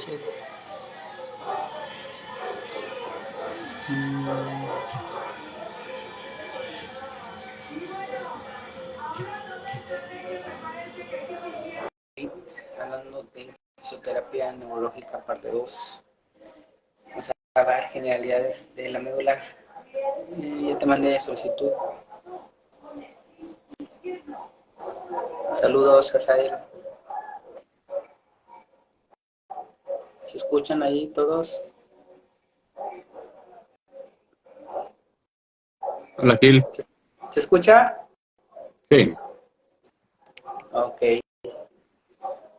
noches. Hablando de fisioterapia neurológica parte 2. Vamos a ver generalidades de la médula. Ya te mandé solicitud. Saludos, Azael. ¿Se escuchan ahí todos? Hola, Gil. ¿Se escucha? Sí. Ok.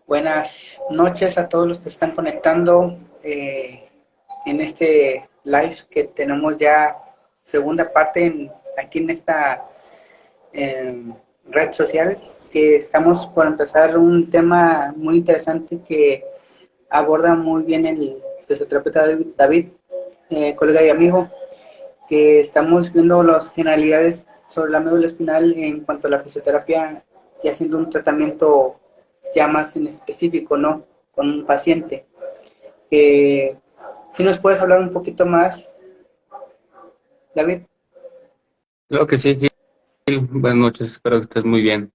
Buenas noches a todos los que están conectando en este live que tenemos ya segunda parte aquí en esta red social, que estamos por empezar un tema muy interesante que aborda muy bien el fisioterapeuta David, colega y amigo, que estamos viendo las generalidades sobre la médula espinal en cuanto a la fisioterapia y haciendo un tratamiento ya más en específico, ¿no? Con un paciente. ¿Sí nos puedes hablar un poquito más, David? Creo que sí, Gil. Buenas noches, espero que estés muy bien.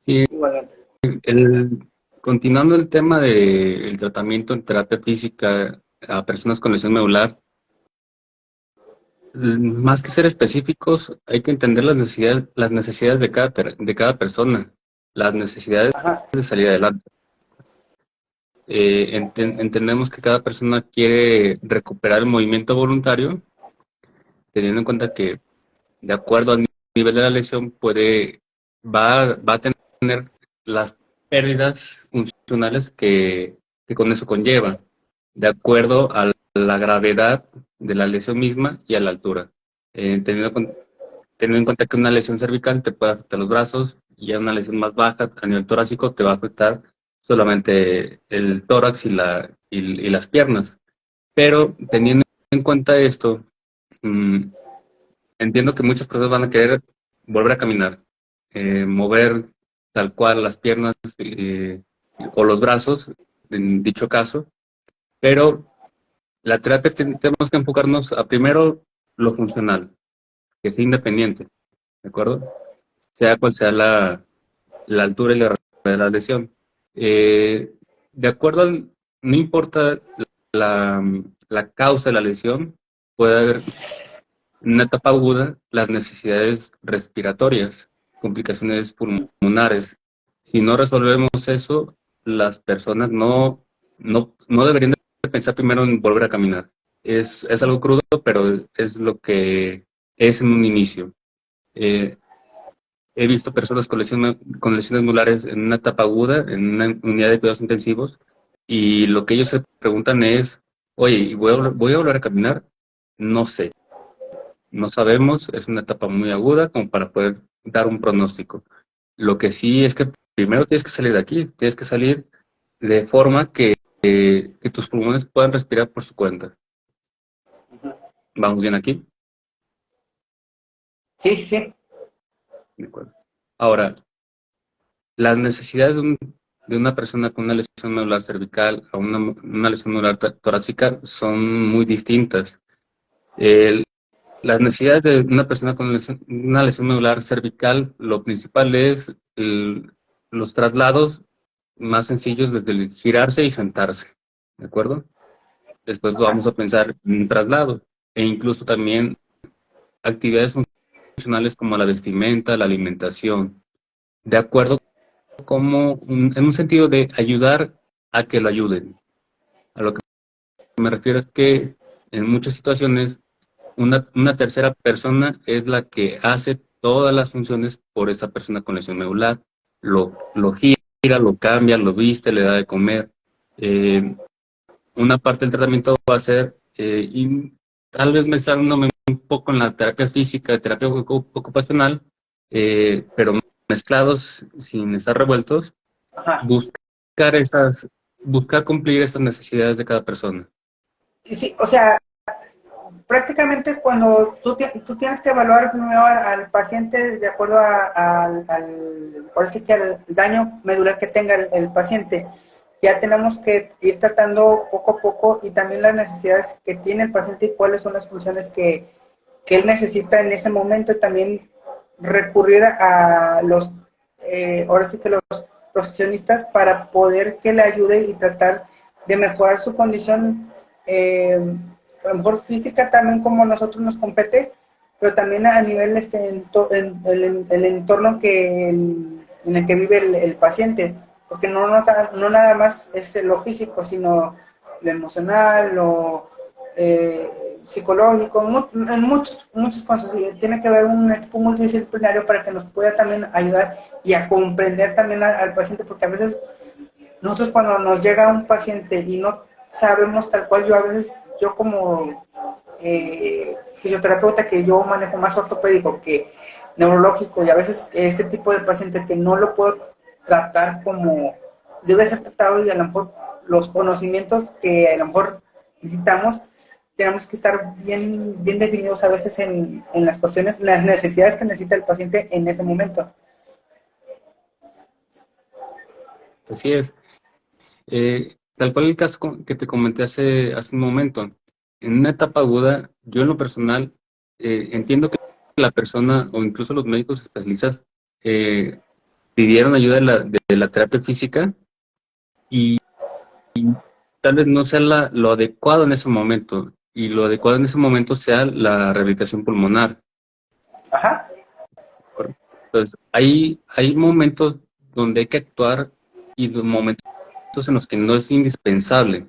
Sí, Igualmente. continuando el tema del tratamiento en terapia física a personas con lesión medular, más que ser específicos, hay que entender las necesidades de cada persona, las necesidades Ajá. de salir adelante. Entendemos que cada persona quiere recuperar el movimiento voluntario, teniendo en cuenta que, de acuerdo al nivel de la lesión, va a tener las pérdidas funcionales que con eso conlleva, de acuerdo a la gravedad de la lesión misma y a la altura. Teniendo en cuenta que una lesión cervical te puede afectar los brazos y a una lesión más baja a nivel torácico te va a afectar solamente el tórax y las piernas. Pero teniendo en cuenta esto, entiendo que muchas personas van a querer volver a caminar, mover tal cual las piernas o los brazos, en dicho caso, pero la terapia tenemos que enfocarnos a primero lo funcional, que sea independiente, ¿de acuerdo? Sea cual sea la altura y la gravedad de la lesión. De acuerdo no importa la, la causa de la lesión, puede haber en una etapa aguda, las necesidades respiratorias, complicaciones pulmonares. Si no resolvemos eso, las personas no deberían de pensar primero en volver a caminar. Es algo crudo, pero es lo que es en un inicio. He visto personas con lesiones medulares en una etapa aguda, en una unidad de cuidados intensivos, y lo que ellos se preguntan es, oye, ¿voy a volver a caminar? No sé. No sabemos, es una etapa muy aguda como para poder dar un pronóstico. Lo que sí es que primero tienes que salir de aquí, tienes que salir de forma que tus pulmones puedan respirar por su cuenta. ¿Vamos bien aquí? Sí, sí, sí. De acuerdo. Ahora, las necesidades de una persona con una lesión medular cervical o una lesión medular torácica son muy distintas. Las necesidades de una persona con una lesión medular cervical, lo principal es los traslados más sencillos desde el girarse y sentarse, ¿de acuerdo? Después Ajá. vamos a pensar en un traslado e incluso también actividades funcionales como la vestimenta, la alimentación, de acuerdo en un sentido de ayudar a que lo ayuden. A lo que me refiero es que en muchas situaciones una tercera persona es la que hace todas las funciones por esa persona con lesión medular. Lo gira, lo cambia, lo viste, le da de comer. Una parte del tratamiento va a ser, y tal vez mezclándome un poco en la terapia física, terapia ocupacional, pero mezclados sin estar revueltos, Ajá. buscar buscar cumplir esas necesidades de cada persona. Sí, sí, o sea, prácticamente cuando tú tienes que evaluar primero al paciente de acuerdo al daño medular que tenga el paciente, ya tenemos que ir tratando poco a poco y también las necesidades que tiene el paciente y cuáles son las funciones que él necesita en ese momento, y también recurrir a los, ahora sí que los profesionistas para poder que le ayude y tratar de mejorar su condición, a lo mejor física también como nosotros nos compete, pero también a nivel en el entorno en el que vive el paciente, porque no nada más es lo físico, sino lo emocional, lo psicológico, en muchas cosas. Y tiene que haber un equipo multidisciplinario para que nos pueda también ayudar y a comprender también al paciente, porque a veces nosotros cuando nos llega un paciente y no sabemos tal cual, yo como fisioterapeuta, que yo manejo más ortopédico que neurológico, y a veces este tipo de paciente que no lo puedo tratar como debe ser tratado, y a lo mejor los conocimientos que a lo mejor necesitamos, tenemos que estar bien definidos a veces en las cuestiones, las necesidades que necesita el paciente en ese momento. Así es. Tal cual el caso que te comenté hace un momento. En una etapa aguda, yo en lo personal entiendo que la persona o incluso los médicos especialistas eh, pidieron ayuda de la terapia física y tal vez no sea lo adecuado en ese momento, y lo adecuado en ese momento sea la rehabilitación pulmonar. Ajá. Entonces, hay momentos donde hay que actuar y momentos en los que no es indispensable.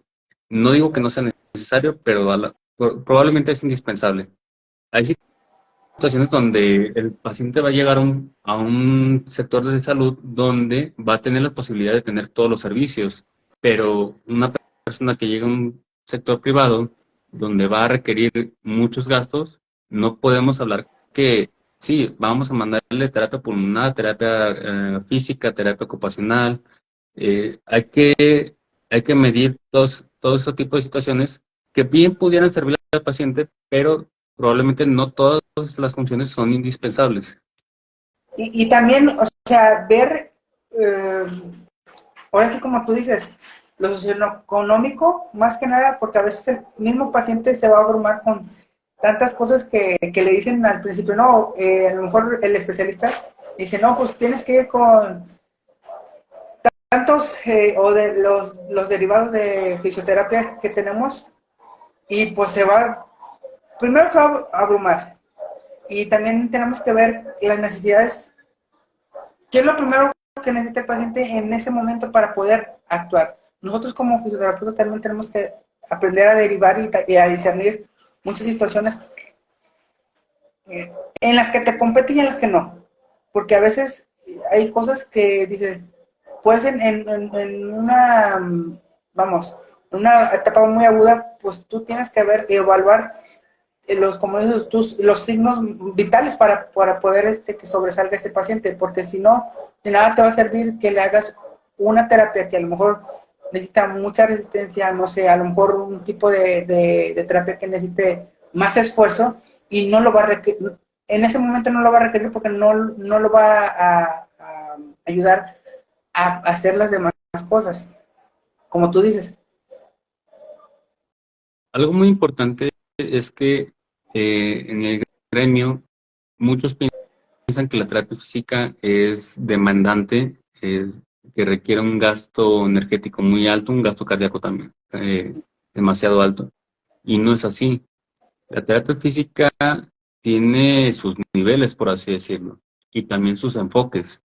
No digo que no sea necesario, pero probablemente es indispensable. Hay situaciones donde el paciente va a llegar a un sector de salud donde va a tener la posibilidad de tener todos los servicios, pero una persona que llega a un sector privado donde va a requerir muchos gastos, no podemos hablar que sí, vamos a mandarle terapia pulmonar, terapia física, terapia ocupacional. Hay que medir todo ese tipo de situaciones que bien pudieran servir al paciente, pero probablemente no todas las funciones son indispensables. Y también, o sea, ver, eh, ahora sí como tú dices, lo socioeconómico, más que nada, porque a veces el mismo paciente se va a abrumar con tantas cosas que le dicen al principio, no, a lo mejor el especialista dice, no, pues tienes que ir con tantos, o de los derivados de fisioterapia que tenemos, y pues primero se va a abrumar, y también tenemos que ver las necesidades. ¿Qué es lo primero que necesita el paciente en ese momento para poder actuar? Nosotros como fisioterapeutas también tenemos que aprender a derivar y a discernir muchas situaciones en las que te competen y en las que no. Porque a veces hay cosas que dices, pues en una, vamos, en una etapa muy aguda, pues tú tienes que ver y evaluar como dices tú, los signos vitales para poder que sobresalga este paciente, porque si no, de nada te va a servir que le hagas una terapia que a lo mejor necesita mucha resistencia, no sé, a lo mejor un tipo de terapia que necesite más esfuerzo, y no lo va a requerir, en ese momento no lo va a requerir, porque no lo va a ayudar a hacer las demás cosas, como tú dices. Algo muy importante es que en el gremio muchos piensan que la terapia física es demandante, que requiere un gasto energético muy alto, un gasto cardíaco también demasiado alto. Y no es así. La terapia física tiene sus niveles, por así decirlo, y también sus enfoques.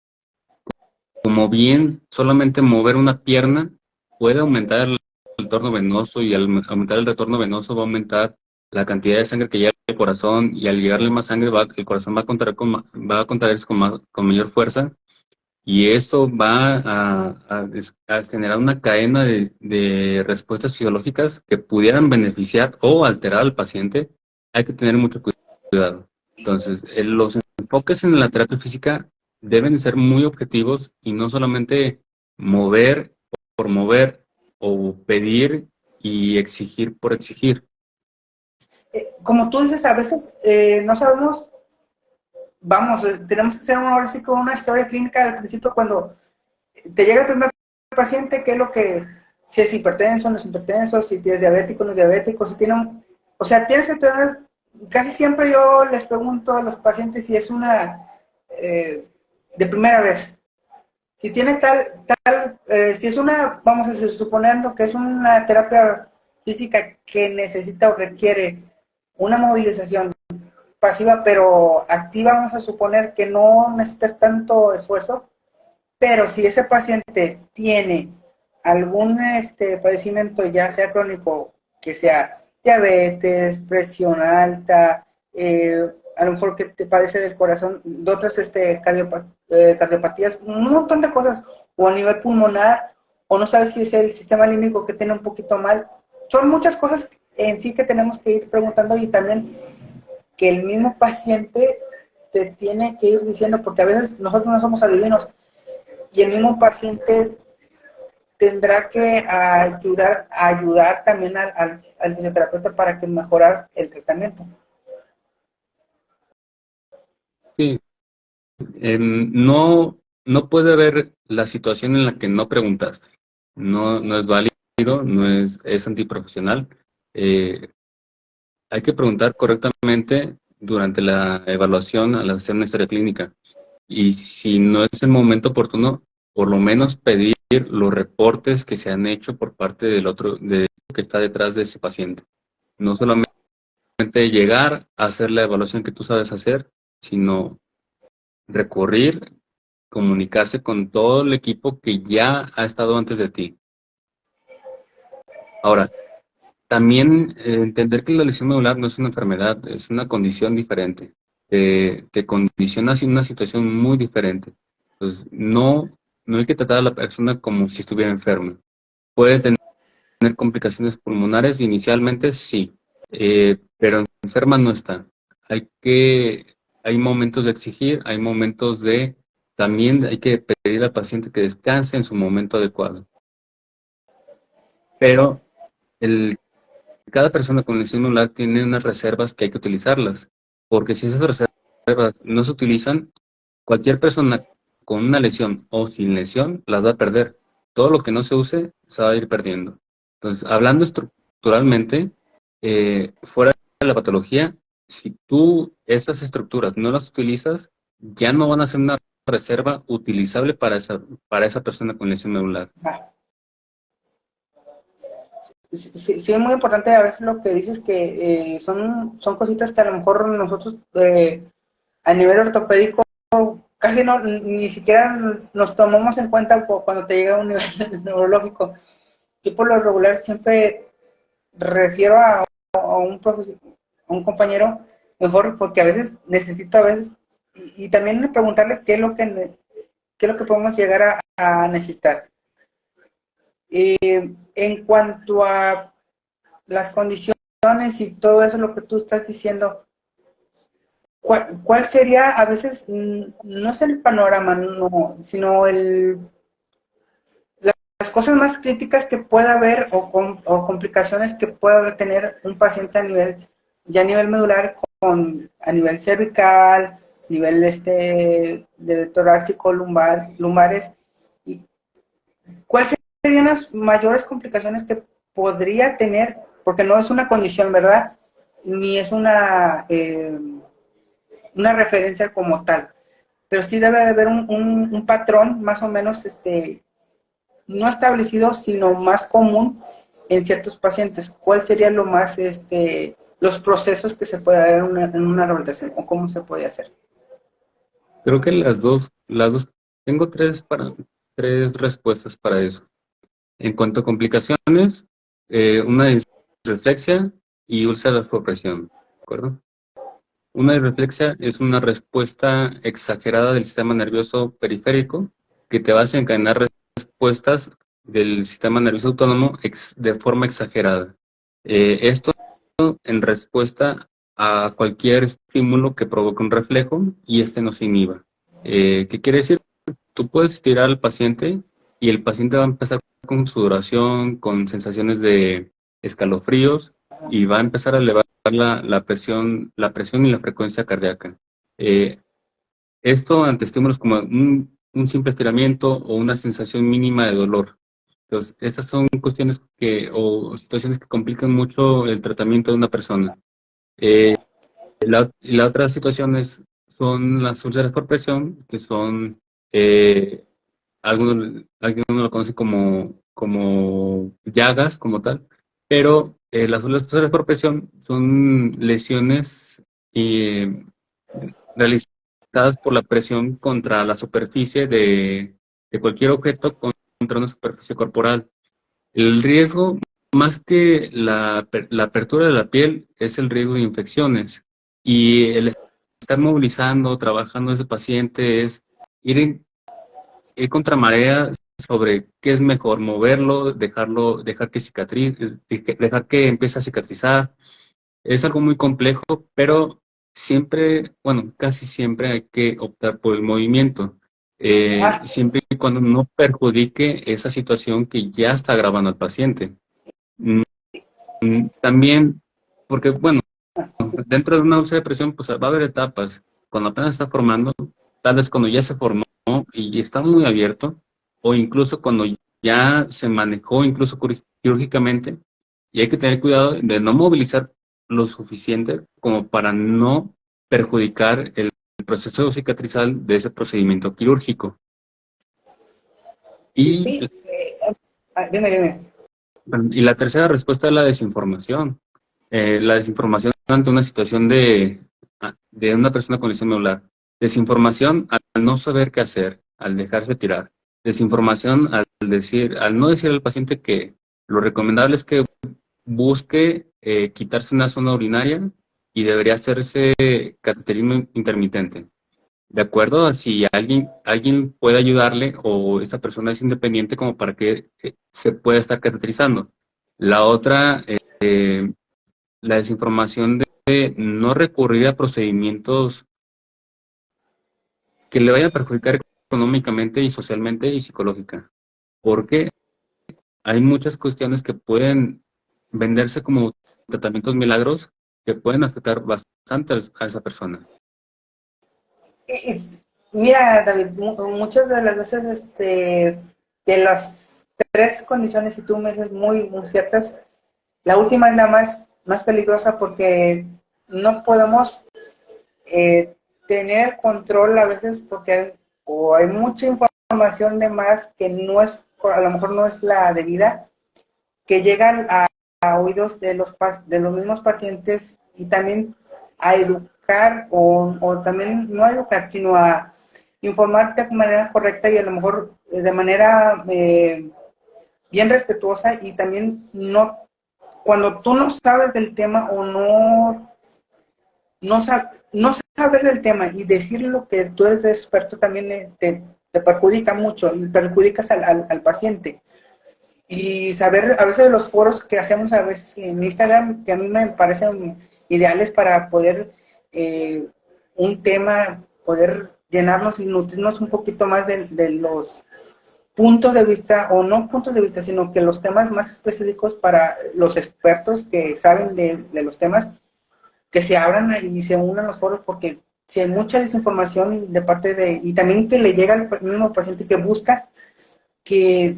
Como bien solamente mover una pierna puede aumentar el retorno venoso, y al aumentar el retorno venoso va a aumentar la cantidad de sangre que llega al corazón, y al llegarle más sangre el corazón va a contraer va a contraerse con mayor fuerza, y eso va a generar una cadena de respuestas fisiológicas que pudieran beneficiar o alterar al paciente. Hay que tener mucho cuidado. Entonces, los enfoques en la terapia física deben ser muy objetivos y no solamente mover por mover o pedir y exigir por exigir. Como tú dices, a veces no sabemos, vamos, tenemos que hacer ahora sí con una historia clínica al principio, cuando te llega el primer paciente, qué es lo que si es hipertenso, no es hipertenso, si es diabético, no es diabético, si tiene o sea, tienes que tener, casi siempre yo les pregunto a los pacientes si es una de primera vez. Si tiene si es una, vamos a suponiendo que es una terapia física que necesita o requiere una movilización pasiva pero activa, vamos a suponer que no necesitas tanto esfuerzo, pero si ese paciente tiene algún padecimiento, ya sea crónico, que sea diabetes, presión alta, a lo mejor que te padece del corazón, de otras cardiopatías, un montón de cosas, o a nivel pulmonar, o no sabes si es el sistema límbico que tiene un poquito mal. Son muchas cosas en sí que tenemos que ir preguntando y también que el mismo paciente te tiene que ir diciendo, porque a veces nosotros no somos adivinos, y el mismo paciente tendrá que ayudar también al fisioterapeuta para que mejorar el tratamiento. Sí, no, no puede haber la situación en la que no preguntaste. No, no es válido, es antiprofesional. Eh, Hay que preguntar correctamente durante la evaluación al hacer una historia clínica. Y si no es el momento oportuno, por lo menos pedir los reportes que se han hecho por parte del otro, que está detrás de ese paciente. No solamente llegar a hacer la evaluación que tú sabes hacer, sino recurrir, comunicarse con todo el equipo que ya ha estado antes de ti. Ahora, también entender que la lesión medular no es una enfermedad, es una condición diferente. Te condiciona en una situación muy diferente. Entonces, no hay que tratar a la persona como si estuviera enferma. Puede tener complicaciones pulmonares inicialmente, sí, pero enferma no está. Hay momentos de exigir, hay momentos también hay que pedir al paciente que descanse en su momento adecuado. Pero cada persona con lesión medular tiene unas reservas que hay que utilizarlas, porque si esas reservas no se utilizan, cualquier persona con una lesión o sin lesión las va a perder. Todo lo que no se use se va a ir perdiendo. Entonces, hablando estructuralmente, fuera de la patología, si tú esas estructuras no las utilizas, ya no van a ser una reserva utilizable para esa persona con lesión medular. Ah, sí, es muy importante a veces lo que dices que son cositas que a lo mejor nosotros a nivel ortopédico casi no, ni siquiera nos tomamos en cuenta cuando te llega a un nivel neurológico. Yo por lo regular siempre refiero a un profesor, a un compañero mejor, porque a veces necesito y también preguntarle qué es lo que podemos llegar a necesitar. En cuanto a las condiciones y todo eso, lo que tú estás diciendo, ¿cuál sería a veces, no es el panorama, no, sino las cosas más críticas que pueda haber o complicaciones que pueda tener un paciente ya a nivel medular, a nivel cervical, nivel de torácico, lumbares, y cuáles serían las mayores complicaciones que podría tener, porque no es una condición, ¿verdad? Ni es una referencia como tal, pero sí debe de haber un patrón más o menos no establecido, sino más común en ciertos pacientes. ¿Cuál sería lo más, los procesos que se puede dar en una rehabilitación o cómo se puede hacer? Creo que tengo tres respuestas para eso. En cuanto a complicaciones, una disreflexia y úlceras por presión, ¿de acuerdo? Una disreflexia es una respuesta exagerada del sistema nervioso periférico que te va a desencadenar respuestas del sistema nervioso autónomo de forma exagerada. Esto en respuesta a cualquier estímulo que provoque un reflejo y este no se inhiba. ¿Qué quiere decir? Tú puedes estirar al paciente y el paciente va a empezar con sudoración, con sensaciones de escalofríos y va a empezar a elevar la presión y la frecuencia cardíaca. Eh, Esto ante estímulos como un simple estiramiento o una sensación mínima de dolor. Entonces, esas son cuestiones o situaciones que complican mucho el tratamiento de una persona. Eh, la otra situación son las úlceras por presión, que son, algunos lo conocen como llagas, como tal, pero las úlceras por presión son lesiones eh, realizadas por la presión contra la superficie de cualquier objeto contra una superficie corporal. El riesgo, más que la apertura de la piel, es el riesgo de infecciones. Y el estar movilizando, trabajando ese paciente es ir contra marea sobre qué es mejor, moverlo, dejar que dejar que empiece a cicatrizar. Es algo muy complejo, pero siempre, bueno, casi siempre hay que optar por el movimiento, Ajá. siempre y cuando no perjudique esa situación que ya está agravando al paciente. Mm, También, porque, bueno, dentro de una úlcera de presión, pues va a haber etapas. Cuando apenas está formando, tal vez cuando ya se formó y está muy abierto, o incluso cuando ya se manejó, incluso quirúrgicamente, y hay que tener cuidado de no movilizar lo suficiente como para no perjudicar el proceso cicatrizal de ese procedimiento quirúrgico. Y Y, sí, dime, dime. y la tercera respuesta es la desinformación. La desinformación ante una situación de una persona con lesión medular. Desinformación al no saber qué hacer, al dejarse tirar. Desinformación al no decir al paciente que lo recomendable es que busque quitarse una zona urinaria y debería hacerse cateterismo intermitente. De acuerdo a si alguien puede ayudarle o esa persona es independiente como para que se pueda estar cateterizando. La otra, la desinformación de no recurrir a procedimientos que le vayan a perjudicar económicamente y socialmente y psicológica, porque hay muchas cuestiones que pueden venderse como tratamientos milagros que pueden afectar bastante a esa persona. Mira, David, muchas de las veces, de las tres condiciones, y tú me dices muy ciertas, la última es la más peligrosa porque no podemos tener control a veces porque hay mucha información de más que no es, a lo mejor no es la debida, que llegan a oídos de los mismos pacientes y también a educar o también no a educar, sino a informar de manera correcta y a lo mejor de manera bien respetuosa y también no, cuando tú no sabes del tema o no saber del tema y decir lo que tú eres experto también te perjudica mucho y perjudicas al paciente. Y saber a veces los foros que hacemos a veces en Instagram, que a mí me parecen ideales para poder un tema, poder llenarnos y nutrirnos un poquito más de los puntos de vista, o no puntos de vista, sino que los temas más específicos para los expertos que saben de los temas, que se abran y se unan los foros, porque si hay mucha desinformación de parte y también que le llega al mismo paciente que busca, que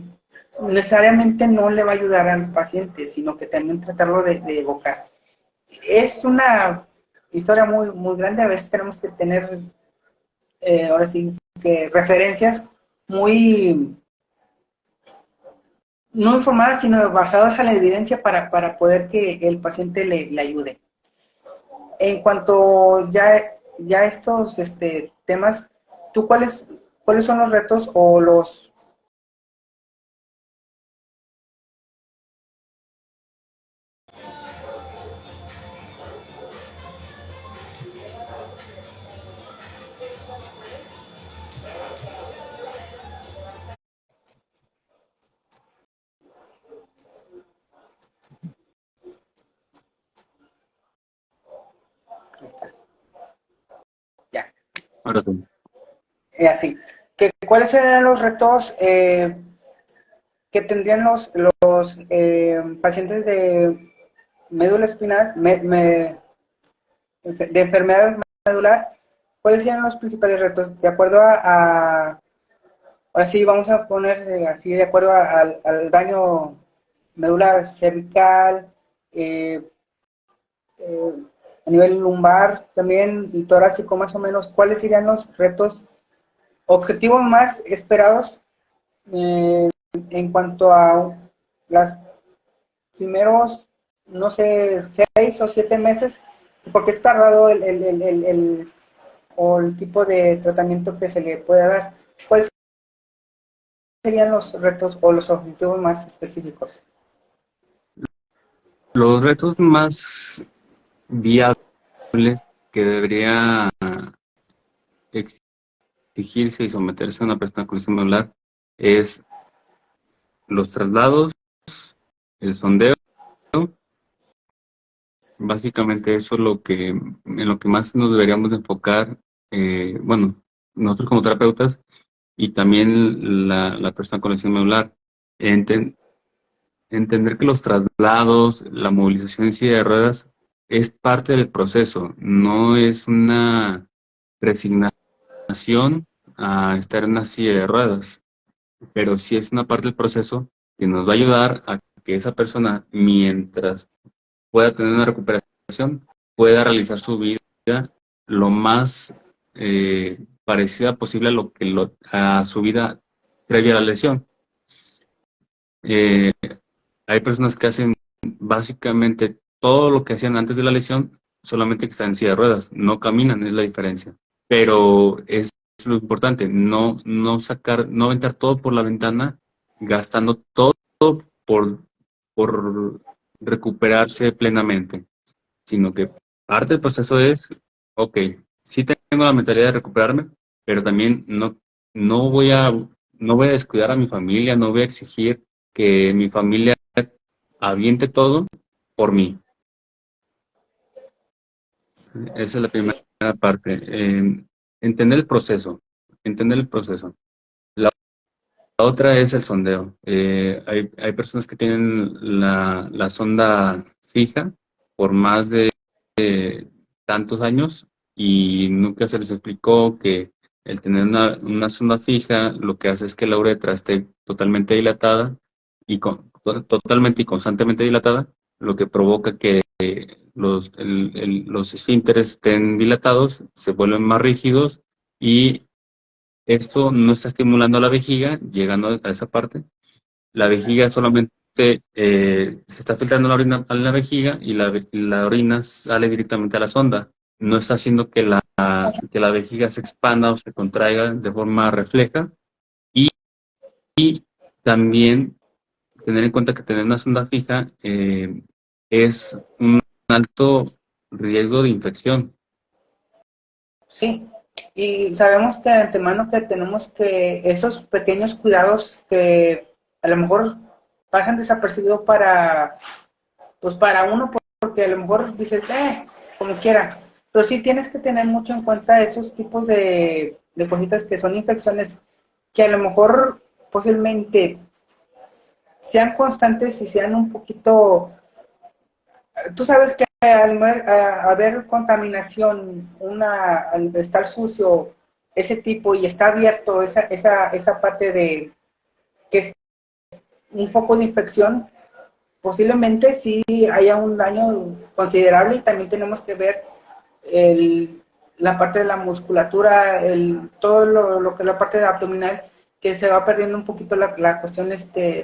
necesariamente no le va a ayudar al paciente, sino que también tratarlo de evocar. Es una historia muy grande, a veces tenemos que tener, ahora sí, que referencias muy, no informadas, sino basadas en la evidencia para poder que el paciente le ayude. En cuanto ya estos temas, ¿tú cuáles son los retos o los... Ya, Ahora tú. así, ¿cuáles serían los retos que tendrían los pacientes de médula espinal, de enfermedad medular? ¿Cuáles serían los principales retos? De acuerdo ahora sí vamos a poner así de acuerdo al daño medular cervical, eh, eh, a nivel lumbar también y torácico más o menos, ¿cuáles serían los retos objetivos más esperados en cuanto a los primeros, no sé, 6 o 7 meses? Porque es tardado o el tipo de tratamiento que se le puede dar. ¿Cuáles serían los retos o los objetivos más específicos? Los retos más viables que debería exigirse y someterse a una persona con lesión medular es los traslados, el sondeo. Básicamente eso es en lo que más nos deberíamos de enfocar, bueno, nosotros como terapeutas y también la persona con lesión medular. Enten- Entender que los traslados, la movilización en silla de ruedas es parte del proceso, no es una resignación a estar en una silla de ruedas, pero sí es una parte del proceso que nos va a ayudar a que esa persona, mientras pueda tener una recuperación, pueda realizar su vida lo más parecida posible a a su vida previa a la lesión. Eh, Hay personas que hacen básicamente todo lo que hacían antes de la lesión, solamente que están en silla de ruedas, no caminan, es la diferencia. Pero es lo importante, no aventar todo por la ventana, gastando todo por, por recuperarse plenamente, sino que parte del proceso es, ok, sí tengo la mentalidad de recuperarme, pero también no voy no voy a descuidar a mi familia, no voy a exigir que mi familia aviente todo por mí. Esa es la primera parte. Entender el proceso. Entender el proceso. La otra es el sondeo. Hay personas que tienen la sonda fija por más de tantos años y nunca se les explicó que el tener una sonda fija lo que hace es que la uretra esté totalmente dilatada totalmente y constantemente dilatada, lo que provoca que los esfínteres estén dilatados, se vuelven más rígidos y esto no está estimulando a la vejiga, llegando a esa parte. La vejiga solamente se está filtrando la orina a la vejiga y la orina sale directamente a la sonda. No está haciendo que la vejiga se expanda o se contraiga de forma refleja. Y, y también tener en cuenta que tener una sonda fija es un alto riesgo de infección. Sí, y sabemos que de antemano que tenemos que esos pequeños cuidados que a lo mejor pasan desapercibidos pues para uno, porque a lo mejor dices, como quiera, pero sí tienes que tener mucho en cuenta esos tipos de cositas que son infecciones que a lo mejor posiblemente sean constantes y sean un poquito. Tú sabes que al haber contaminación, al estar sucio, ese tipo, y está abierto esa parte de que es un foco de infección, posiblemente sí haya un daño considerable y también tenemos que ver la parte de la musculatura, todo lo que es la parte abdominal, que se va perdiendo un poquito la cuestión de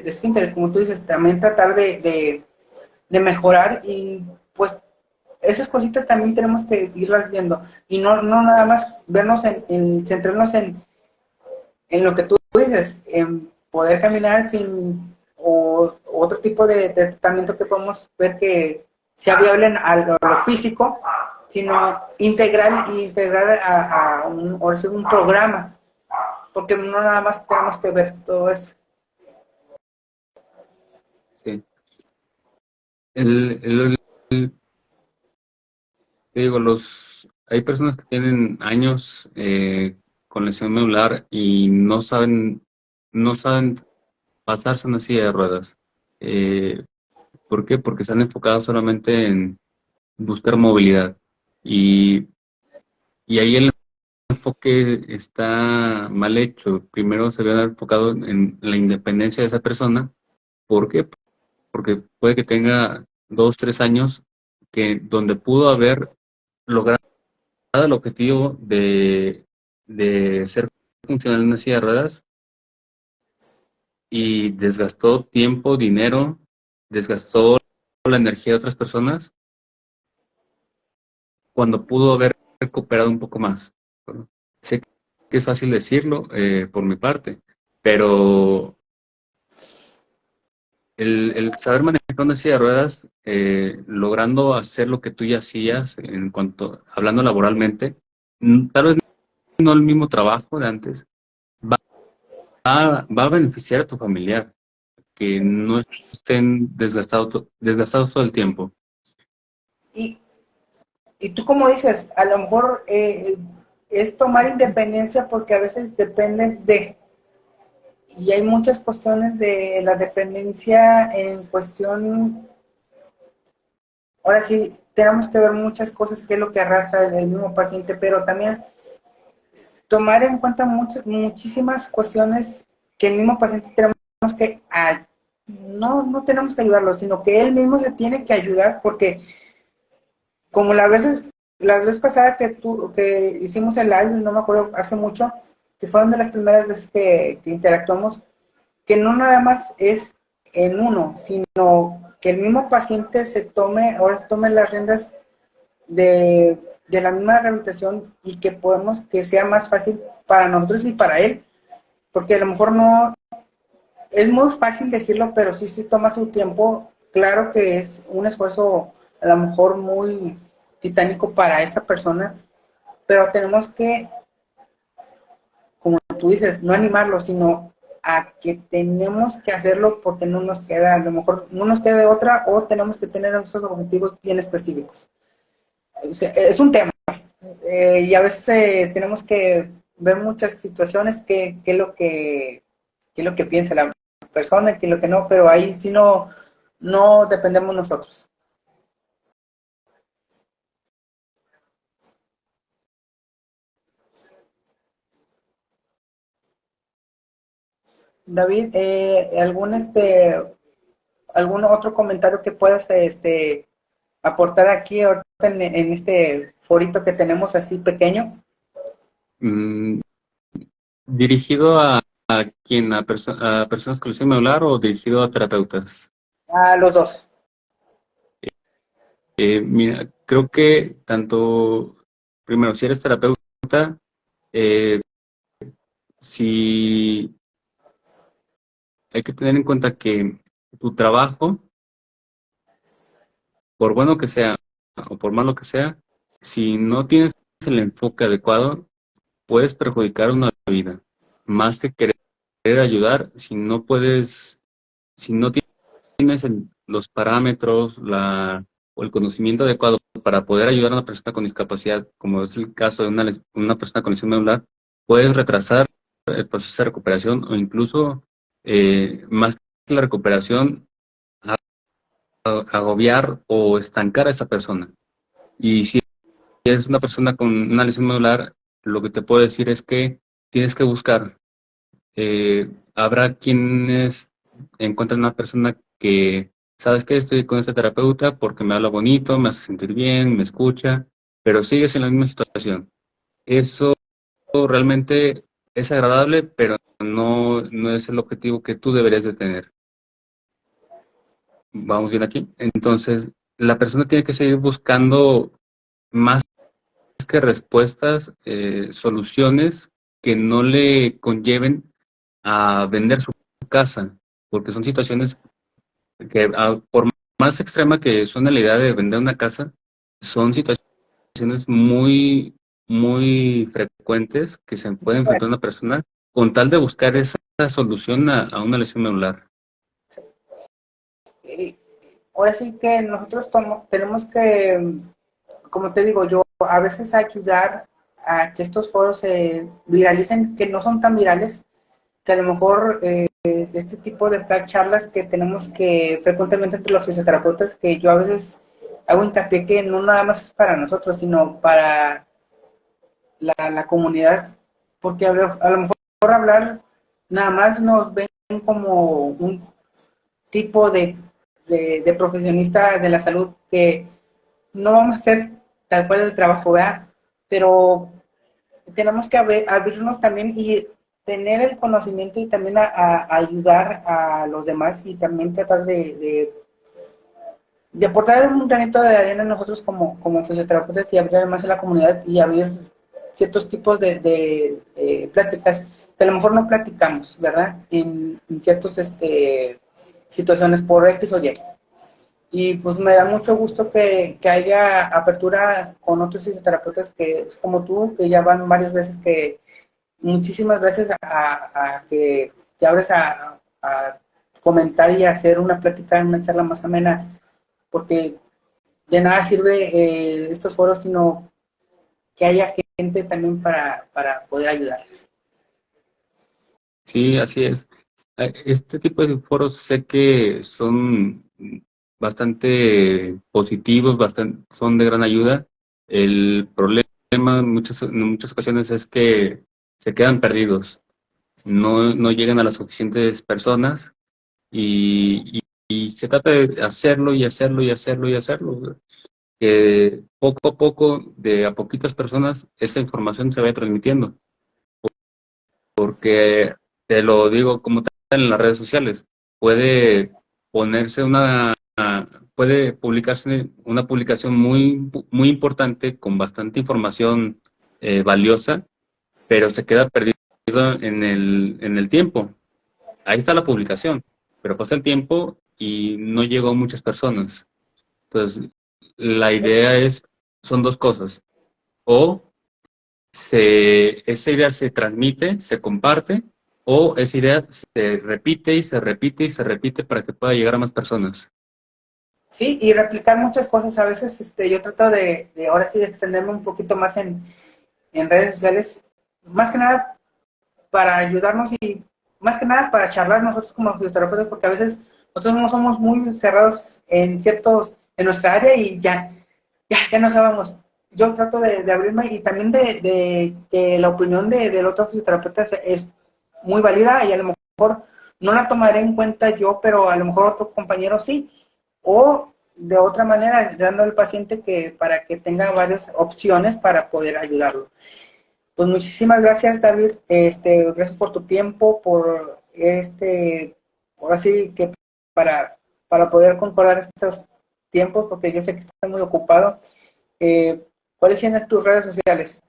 esfínteres, como tú dices, también tratar de mejorar y pues esas cositas también tenemos que irlas viendo y no nada más vernos centrarnos en lo que tú dices, en poder caminar o otro tipo de tratamiento que podemos ver que sea viable a lo físico, sino integrar ahora sí, un programa, porque no nada más tenemos que ver todo eso. Sí. El, el- el- Te digo, hay personas que tienen años con lesión medular y no saben pasarse una silla de ruedas. Eh, ¿Por qué? Porque están enfocados solamente en buscar movilidad. Y ahí el enfoque está mal hecho. Primero se debe haber enfocado en la independencia de esa persona. ¿Por qué? Porque puede que tenga 2, 3 años donde pudo haber logrado el objetivo de ser funcional en una silla de ruedas y desgastó tiempo, dinero, desgastó la energía de otras personas cuando pudo haber recuperado un poco más. ¿No? Sé que es fácil decirlo por mi parte, pero el saber manejar una silla de ruedas, logrando hacer lo que tú ya hacías hablando laboralmente, tal vez no el mismo trabajo de antes, va a beneficiar a tu familiar, que no estén desgastados todo el tiempo. Y, y tú como dices, a lo mejor es tomar independencia porque a veces dependes de, y hay muchas cuestiones de la dependencia en cuestión, ahora sí, tenemos que ver muchas cosas que es lo que arrastra el mismo paciente, pero también tomar en cuenta muchísimas cuestiones que el mismo paciente tenemos que, no tenemos que ayudarlo, sino que él mismo se tiene que ayudar porque como las veces pasadas que hicimos el live, no me acuerdo, hace mucho, que fueron de las primeras veces que interactuamos, que no nada más es en uno, sino que el mismo paciente ahora se tome las riendas de la misma rehabilitación y que sea más fácil para nosotros y para él, porque a lo mejor no, es muy fácil decirlo, pero sí toma su tiempo. Claro que es un esfuerzo a lo mejor muy titánico para esa persona, pero tenemos que, como tú dices, no animarlo, sino a que tenemos que hacerlo porque no nos queda, a lo mejor no nos queda de otra o tenemos que tener esos objetivos bien específicos. Es un tema y a veces tenemos que ver muchas situaciones, qué es lo que piensa la persona, qué es lo que no, pero ahí sí no dependemos nosotros. David, algún otro comentario que puedas aportar aquí ahorita en este forito que tenemos así pequeño? Mm, ¿Dirigido a quién? ¿A personas con lesión medular o dirigido a terapeutas? A los dos. Mira, creo que primero, si eres terapeuta, eh, si hay que tener en cuenta que tu trabajo, por bueno que sea o por malo que sea, si no tienes el enfoque adecuado, puedes perjudicar una vida. Más que querer ayudar, si no tienes los parámetros o el conocimiento adecuado para poder ayudar a una persona con discapacidad, como es el caso de una persona con lesión medular, puedes retrasar el proceso de recuperación o incluso, más que la recuperación, agobiar o estancar a esa persona. Y si eres una persona con una lesión medular, lo que te puedo decir es que tienes que buscar. Habrá quienes encuentran una persona que, ¿sabes qué? Estoy con este terapeuta porque me habla bonito, me hace sentir bien, me escucha, pero sigues en la misma situación. Eso realmente es agradable, pero no es el objetivo que tú deberías de tener. Vamos bien aquí. Entonces, la persona tiene que seguir buscando más que respuestas, soluciones que no le conlleven a vender su casa, porque son situaciones que, por más extrema que suene la idea de vender una casa, son situaciones muy, muy frecuentes que se puede enfrentar una persona con tal de buscar esa solución a una lesión medular. Y ahora sí que nosotros tenemos que, como te digo, yo a veces ayudar a que estos foros se viralicen, que no son tan virales, que a lo mejor este tipo de charlas que tenemos que frecuentemente entre los fisioterapeutas, que yo a veces hago hincapié que no nada más es para nosotros, sino para la comunidad, porque a lo mejor hablar nada más nos ven como un tipo de profesionista de la salud que no vamos a hacer tal cual el trabajo, ¿verdad? Pero tenemos que abrirnos también y tener el conocimiento y también a ayudar a los demás y también tratar de aportar un granito de arena nosotros como fisioterapeutas y abrir más a la comunidad y abrir ciertos tipos de pláticas que a lo mejor no platicamos, ¿verdad? En ciertas situaciones por X o Y. Y pues me da mucho gusto que haya apertura con otros fisioterapeutas que es como tú, que ya van varias veces que muchísimas gracias a que te abres a comentar y a hacer una plática, una charla más amena, porque de nada sirve estos foros, sino que haya gente también para poder ayudarles. Sí, así es. Este tipo de foros sé que son bastante positivos, son de gran ayuda. El problema en muchas ocasiones es que se quedan perdidos, no llegan a las suficientes personas y se trata de hacerlo y hacerlo y hacerlo y hacerlo. Que poco a poco, de a poquitas personas, esa información se vaya transmitiendo. Porque te lo digo como tal en las redes sociales, puede ponerse puede publicarse una publicación muy importante con bastante información valiosa, pero se queda perdido en el tiempo. Ahí está la publicación, pero pasa el tiempo y no llegó a muchas personas. Entonces, la idea son dos cosas. O esa idea se transmite, se comparte, o esa idea se repite y se repite y se repite para que pueda llegar a más personas. Sí, y replicar muchas cosas. A veces yo trato de ahora sí de extenderme un poquito más en redes sociales, más que nada para ayudarnos y más que nada para charlar nosotros como fisioterapeutas, porque a veces nosotros no somos muy cerrados en nuestra área y ya no sabemos. Yo trato de abrirme y también de que la opinión del otro fisioterapeuta es muy válida y a lo mejor no la tomaré en cuenta yo, pero a lo mejor otro compañero sí. O de otra manera, dando al paciente para que tenga varias opciones para poder ayudarlo. Pues muchísimas gracias, David. Gracias por tu tiempo, por así que para poder concordar estos tiempos, porque yo sé que estás muy ocupado. ¿Cuáles son tus redes sociales?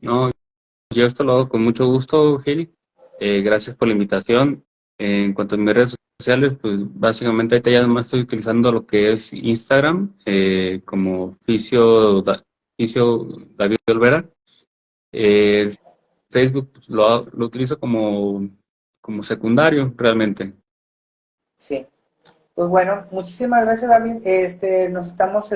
No, yo esto lo hago con mucho gusto, Gil. Gracias por la invitación. En cuanto a mis redes sociales, pues básicamente ahorita ya nomás estoy utilizando lo que es Instagram, como Fisio David Olvera. Eh, Facebook pues, lo utilizo como secundario realmente. Sí. Pues bueno, muchísimas gracias, David. Nos estamos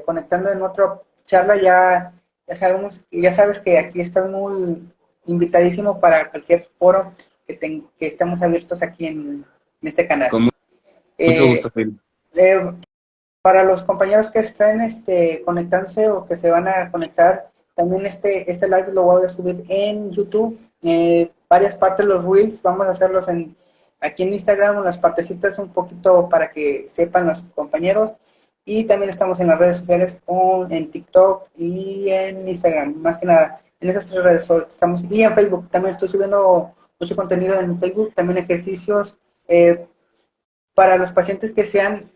conectando en otra charla. Ya sabes que aquí estás muy invitadísimo para cualquier foro que estemos abiertos aquí en este canal. Con mucho Eh, gusto, Phil. eh, para los compañeros que están conectándose o que se van a conectar, también este live lo voy a subir en YouTube. Varias partes, los reels, vamos a hacerlos aquí en Instagram, unas partecitas un poquito para que sepan los compañeros. Y también estamos en las redes sociales, en TikTok y en Instagram, más que nada. En esas tres redes estamos. Y en Facebook, también estoy subiendo mucho contenido en Facebook, también ejercicios para los pacientes que sean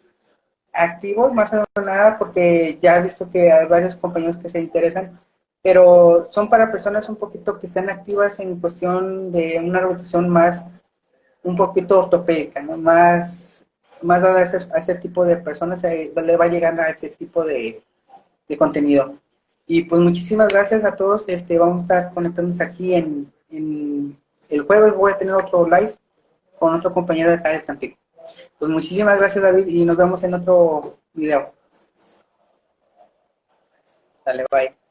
activos, más o menos nada, porque ya he visto que hay varios compañeros que se interesan, pero son para personas un poquito que estén activas en cuestión de una rehabilitación un poquito ortopédica, ¿no? Más dada a ese tipo de personas, le va a llegar a ese tipo de contenido. Y pues muchísimas gracias a todos, vamos a estar conectándonos aquí en el jueves, voy a tener otro live con otro compañero de acá de Tampico. Pues muchísimas gracias, David, y nos vemos en otro video. Dale, bye.